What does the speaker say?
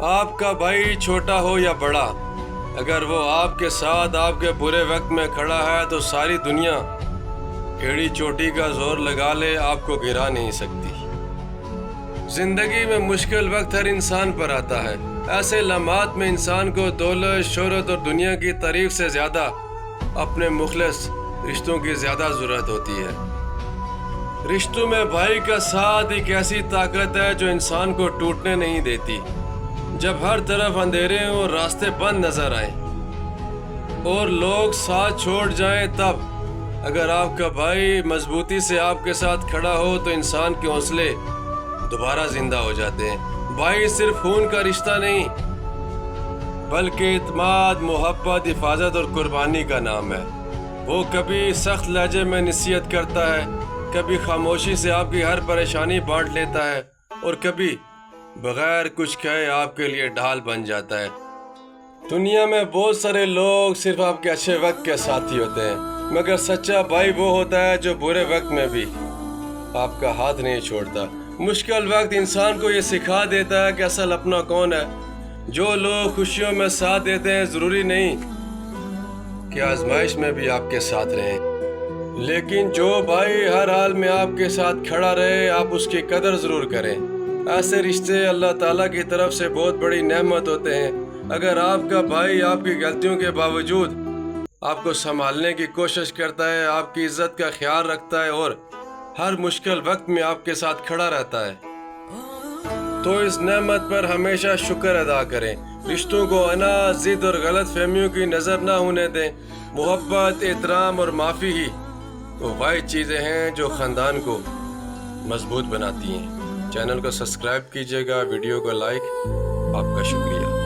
آپ کا بھائی چھوٹا ہو یا بڑا، اگر وہ آپ کے ساتھ آپ کے برے وقت میں کھڑا ہے تو ساری دنیا ایڑی چوٹی کا زور لگا لے آپ کو گرا نہیں سکتی۔ زندگی میں مشکل وقت ہر انسان پر آتا ہے۔ ایسے لمحات میں انسان کو دولت، شہرت اور دنیا کی تعریف سے زیادہ اپنے مخلص رشتوں کی زیادہ ضرورت ہوتی ہے۔ رشتوں میں بھائی کا ساتھ ایک ایسی طاقت ہے جو انسان کو ٹوٹنے نہیں دیتی۔ جب ہر طرف اندھیرے اور راستے بند نظر آئیں اور لوگ ساتھ چھوڑ جائیں، تب اگر آپ کا بھائی مضبوطی سے آپ کے ساتھ کھڑا ہو تو انسان کے حوصلے دوبارہ زندہ ہو جاتے ہیں۔ بھائی صرف خون کا رشتہ نہیں بلکہ اعتماد، محبت، حفاظت اور قربانی کا نام ہے۔ وہ کبھی سخت لہجے میں نصیحت کرتا ہے، کبھی خاموشی سے آپ کی ہر پریشانی بانٹ لیتا ہے اور کبھی بغیر کچھ کہے آپ کے لیے ڈھال بن جاتا ہے۔ دنیا میں بہت سارے لوگ صرف آپ کے اچھے وقت کے ساتھی ہوتے ہیں، مگر سچا بھائی وہ ہوتا ہے جو برے وقت میں بھی آپ کا ہاتھ نہیں چھوڑتا۔ مشکل وقت انسان کو یہ سکھا دیتا ہے کہ اصل اپنا کون ہے۔ جو لوگ خوشیوں میں ساتھ دیتے ہیں ضروری نہیں کہ آزمائش میں بھی آپ کے ساتھ رہیں، لیکن جو بھائی ہر حال میں آپ کے ساتھ کھڑا رہے، آپ اس کی قدر ضرور کریں۔ ایسے رشتے اللہ تعالیٰ کی طرف سے بہت بڑی نعمت ہوتے ہیں۔ اگر آپ کا بھائی آپ کی غلطیوں کے باوجود آپ کو سنبھالنے کی کوشش کرتا ہے، آپ کی عزت کا خیال رکھتا ہے اور ہر مشکل وقت میں آپ کے ساتھ کھڑا رہتا ہے، تو اس نعمت پر ہمیشہ شکر ادا کریں۔ رشتوں کو اناج، ضد اور غلط فہمیوں کی نظر نہ ہونے دیں۔ محبت، احترام اور معافی ہی وہ واحد چیزیں ہیں جو خاندان کو مضبوط بناتی ہیں۔ چینل کو سبسکرائب کیجیے گا، ویڈیو کو لائک۔ آپ کا شکریہ۔